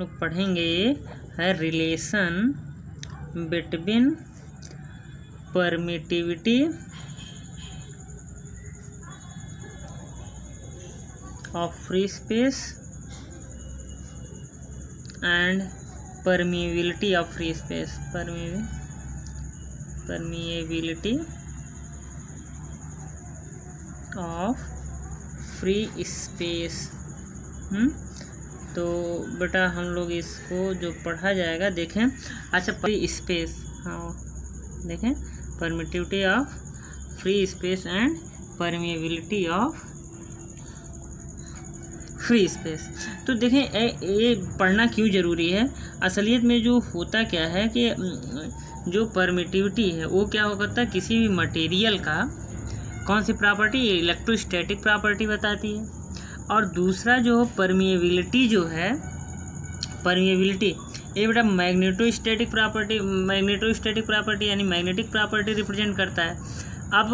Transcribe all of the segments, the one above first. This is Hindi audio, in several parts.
लोग पढ़ेंगे है relation between permittivity of free space and permeability of free space, permeability of free space. तो बेटा हम लोग इसको जो पढ़ा जाएगा देखें। अच्छा, फ्री स्पेस, हाँ देखें, permittivity of free space and permeability of free space. तो देखें ये पढ़ना क्यों ज़रूरी है। असलियत में जो होता क्या है कि जो परमिटिविटी है वो क्या होता है, किसी भी मटेरियल का कौन सी प्रॉपर्टी, इलेक्ट्रोस्टैटिक प्रॉपर्टी बताती है। और दूसरा जो परमिएबिलिटी जो है, परमिएबिलिटी ये बेटा मैग्नेटोस्टैटिक प्रॉपर्टी यानी मैग्नेटिक प्रॉपर्टी रिप्रेजेंट करता है। अब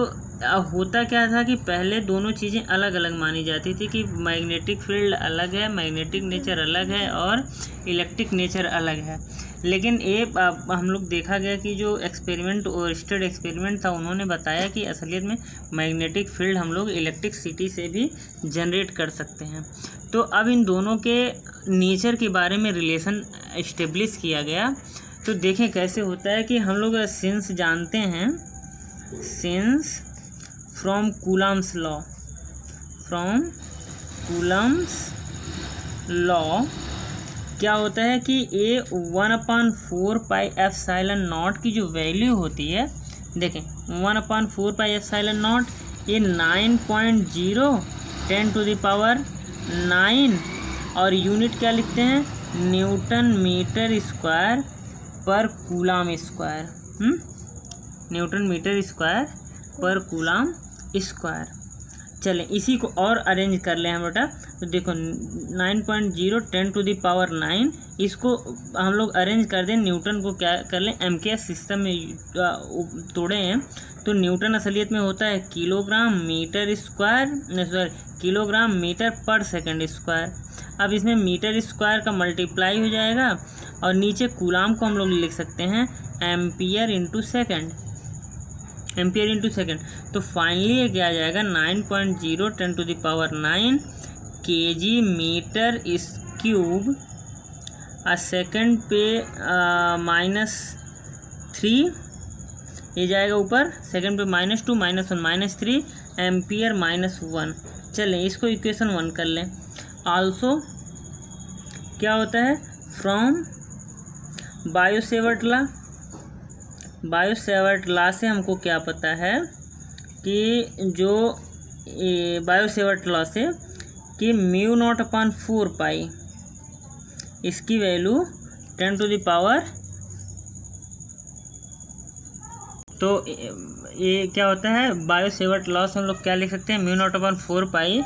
होता क्या था कि पहले दोनों चीज़ें अलग अलग मानी जाती थी कि मैग्नेटिक फील्ड अलग है, मैग्नेटिक नेचर अलग है और इलेक्ट्रिक नेचर अलग है। लेकिन ये हम लोग देखा गया कि जो एक्सपेरिमेंट ओरिस्टेड एक्सपेरिमेंट था उन्होंने बताया कि असलियत में मैग्नेटिक फील्ड हम लोग इलेक्ट्रिसिटी से भी जनरेट कर सकते हैं। तो अब इन दोनों के नेचर के बारे में रिलेशन इस्टेब्लिश किया गया। तो देखें कैसे होता है कि हम लोग सिंस जानते हैं, सिंस फ्रॉम कूलम्स लॉ क्या होता है कि ये 1/4πε0 की जो वैल्यू होती है, देखें 1/4πε0 ये 9.0 10⁹ और यूनिट क्या लिखते हैं, newton metre square per coulomb square, newton metre square per coulomb square. चलें इसी को और अरेंज कर लें हम बेटा। तो देखो 9.0 10⁹ इसको हम लोग अरेंज कर दें, न्यूटन को क्या कर लें, एमकेएस सिस्टम में तोड़े हैं। तो न्यूटन असलियत में होता है किलोग्राम मीटर पर सेकंड स्क्वायर। अब इसमें मीटर स्क्वायर का मल्टीप्लाई हो जाएगा और नीचे कूलम को हम लोग लिख सकते हैं एम्पियर इंटू सेकेंड। तो फाइनली ये क्या आ जाएगा, 9.0 10⁹ kg मीटर क्यूब सेकंड पे -3, ये जाएगा ऊपर, सेकंड पे -2 -1 -3 एम्पियर -1। चलें इसको इक्वेशन 1 कर लें। आल्सो क्या होता है, फ्रॉम बायोसेवर्ट लॉ से हमको क्या पता है कि जो बायोसेवर्ट लॉ से कि μ0/4π इसकी वैल्यू 10⁻, तो ये क्या होता है, बायोसेवर्ट लॉ से हम लोग क्या लिख सकते हैं, μ0/4π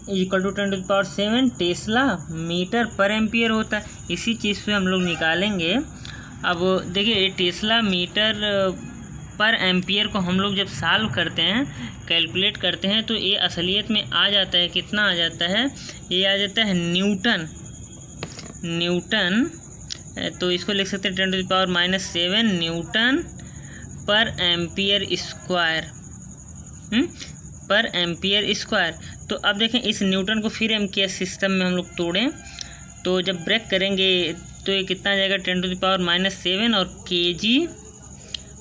= 10⁷ टेस्ला मीटर पर एम्पियर होता है। इसी चीज़ से हम लोग निकालेंगे। अब देखिए टेस्ला मीटर पर एम्पियर को हम लोग जब सॉल्व करते हैं, कैलकुलेट करते हैं, तो ये असलियत में आ जाता है, कितना आ जाता है, ये आ जाता है न्यूटन। तो इसको लिख सकते हैं 10⁻⁷ न्यूटन पर एम्पियर स्क्वायर। तो अब देखें इस न्यूटन को फिर एमकेएस सिस्टम में हम लोग तोड़ें, तो जब ब्रेक करेंगे तो ये कितना आ जाएगा, 10⁻⁷ और kg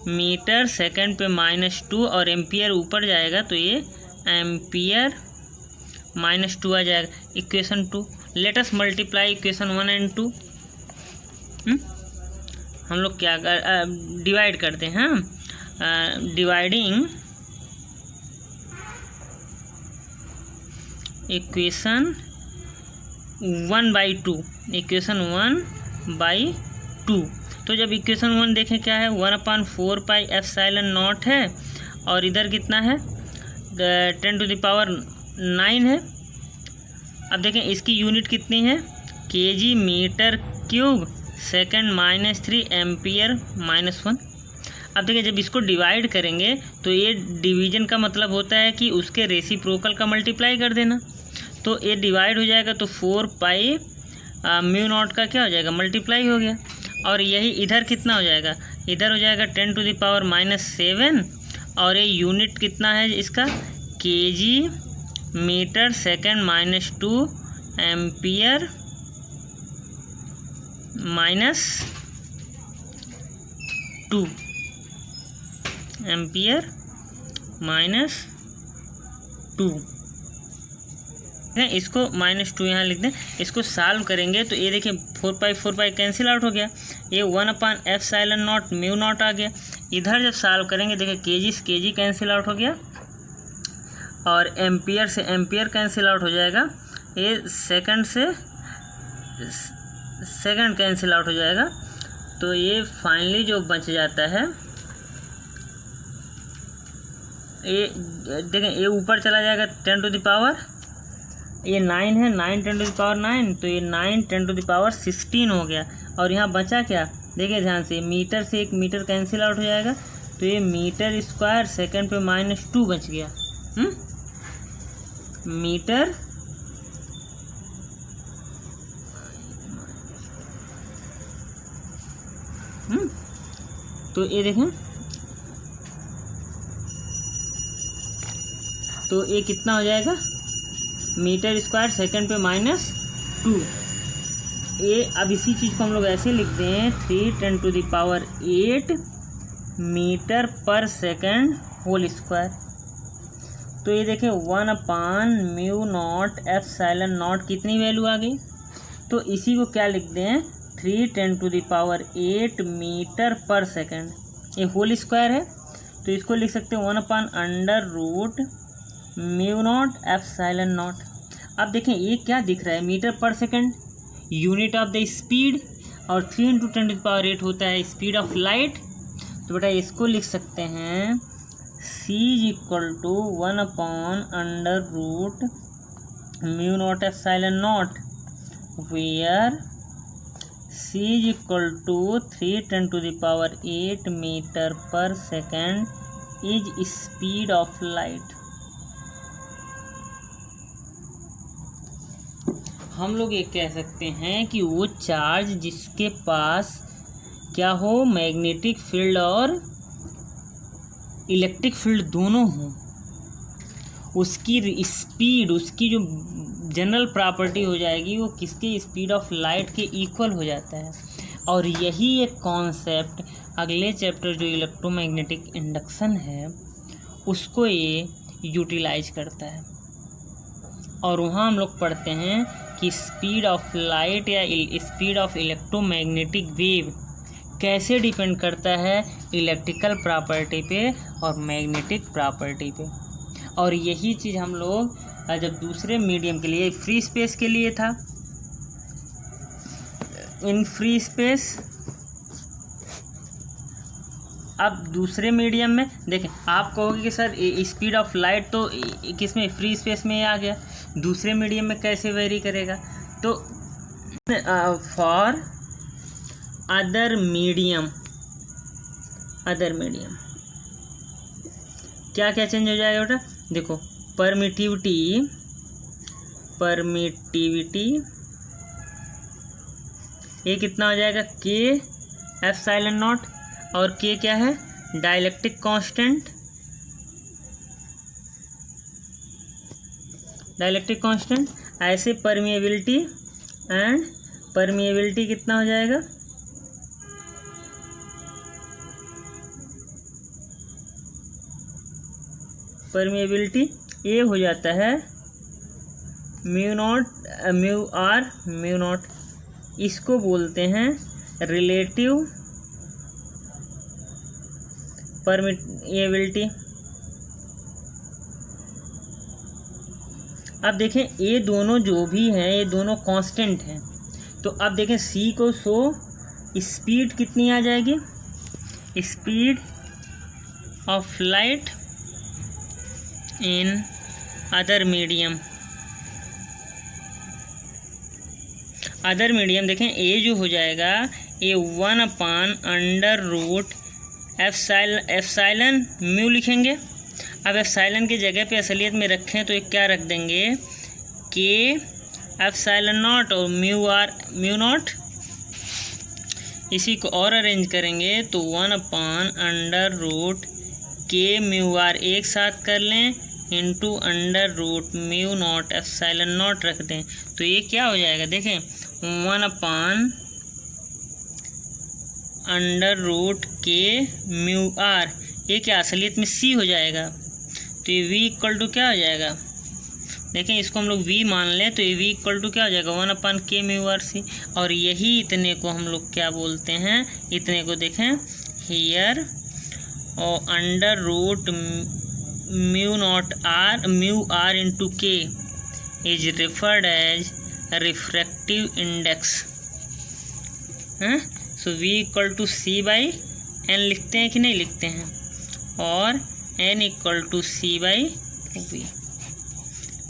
मीटर सेकंड पे -2 और एम्पियर ऊपर जाएगा तो ये एम्पियर -2 आ जाएगा। Equation 2 let us multiply equation 1 and 2। हम लोग क्या डिवाइड करते हैं, डिवाइडिंग इक्वेशन 1/2, इक्वेशन 1/2। तो जब इक्वेशन 1 देखें क्या है, 1/4πε0 है और इधर कितना है, 10⁹ है। अब देखें इसकी यूनिट कितनी है, kg metre cube second -3 ampere -1। अब देखिए जब इसको डिवाइड करेंगे तो ये डिवीजन का मतलब होता है कि उसके रेसिप्रोकल का मल्टीप्लाई कर देना। तो ये डिवाइड हो जाएगा तो 4π म्यू नॉट का क्या हो जाएगा, मल्टीप्लाई हो गया। और यही इधर कितना हो जाएगा, इधर हो जाएगा 10⁻⁻7 और ये यूनिट कितना है इसका, kg metre second -2 ampere -2 ampere -2 है। इसको -2 यहाँ लिख दें। इसको सॉल्व करेंगे तो ये देखिए 4π कैंसिल आउट हो गया, ये 1/ε0 म्यू नॉट आ गया। इधर जब सॉल्व करेंगे देखिए केजी से केजी कैंसिल आउट हो गया और एम्पियर से एम्पियर कैंसिल आउट हो जाएगा, ये सेकंड से सेकंड कैंसिल आउट हो जाएगा। तो ये फाइनली जो बच जाता है, ये देखें ये ऊपर चला जाएगा 10⁻, ये 9 है, 9 10⁻9, तो ये 9 10⁻16 हो गया। और यहाँ बचा क्या, देखिए ध्यान से, मीटर से एक मीटर कैंसिल आउट हो जाएगा, तो ये मीटर स्क्वायर सेकंड पे -2 बच गया। मीटर तो ये देखें, तो ये कितना हो जाएगा, मीटर स्क्वायर सेकंड पे -2। ये अब इसी चीज़ को हम लोग ऐसे लिखते हैं 3 × 10⁸ मीटर पर सेकंड होल स्क्वायर। तो ये देखें 1/μ0 कितनी वैल्यू आ गई, तो इसी को क्या लिखते हैं 3 × 10⁸ मीटर पर सेकंड, ये होल स्क्वायर है, तो इसको लिख सकते हैं 1/√μ0 अब देखें ये क्या दिख रहा है, मीटर पर second unit of the speed, और 3 × 10⁸ होता है स्पीड ऑफ लाइट। तो बेटा इसको लिख सकते हैं c = 1/√μ0 where c = 3 × 10⁸ मीटर पर second is speed of light. हम लोग ये कह सकते हैं कि वो चार्ज जिसके पास क्या हो, मैग्नेटिक फील्ड और इलेक्ट्रिक फील्ड दोनों हों, उसकी स्पीड, उसकी जो जनरल प्रॉपर्टी हो जाएगी वो किसके, स्पीड ऑफ लाइट के इक्वल हो जाता है। और यही एक कॉन्सेप्ट अगले चैप्टर जो इलेक्ट्रोमैग्नेटिक इंडक्शन है उसको ये यूटिलाइज करता है। और वहाँ हम लोग पढ़ते हैं कि स्पीड ऑफ लाइट या स्पीड ऑफ इलेक्ट्रोमैग्नेटिक वेव कैसे डिपेंड करता है इलेक्ट्रिकल प्रॉपर्टी पे और मैग्नेटिक प्रॉपर्टी पे। और यही चीज़ हम लोग जब दूसरे मीडियम के लिए, फ्री स्पेस के लिए था, इन फ्री स्पेस, अब दूसरे मीडियम में देखें, आप कहोगे कि सर स्पीड ऑफ लाइट तो किसमें, फ्री स्पेस में आ गया, दूसरे मीडियम में कैसे वेरी करेगा। तो फॉर अदर मीडियम क्या क्या चेंज हो जाएगा बेटा, देखो परमिटिविटी ये कितना हो जाएगा, k∈0, और k क्या है, डाइलेक्ट्रिक कांस्टेंट। ऐसे परमिएबिलिटी कितना हो जाएगा, परमिएबिलिटी ये हो जाता है μr। इसको बोलते हैं रिलेटिव परमिएबिलिटी। अब देखें ये दोनों जो भी हैं ये दोनों कांस्टेंट हैं, तो अब देखें c को सो स्पीड कितनी आ जाएगी, speed of light in other medium देखें ये जो हो जाएगा ये 1/√एप्सिलॉन म्यू लिखेंगे। अब एप्सिलॉन की जगह पे असलियत में रखें तो ये क्या रख देंगे, k एप्सिलॉन नॉट और म्यू नॉट। इसी को और अरेंज करेंगे तो 1/√k म्यू आर एक साथ कर लें into √mu naught epsilon not रख दें, तो ये क्या हो जाएगा देखें 1/√k म्यू आर, ये क्या असलियत में c हो जाएगा, तो ये v इक्वल टू क्या हो जाएगा, देखें इसको हम लोग v मान लें तो ये v इक्वल टू क्या हो जाएगा 1/k म्यू आर c। और यही इतने को हम लोग क्या बोलते हैं, इतने को देखें हियर और mu r into k is referred as refractive index. So v equal to c/n लिखते हैं कि नहीं लिखते हैं, और n equal to c/v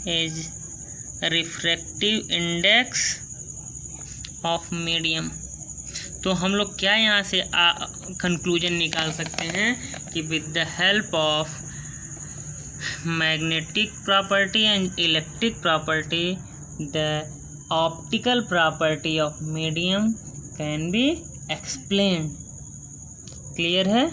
is refractive index of medium. तो हम लोग क्या यहाँ से कंक्लूजन निकाल सकते हैं कि with the help of magnetic property and electric property the optical property of medium can be explained. Clear है।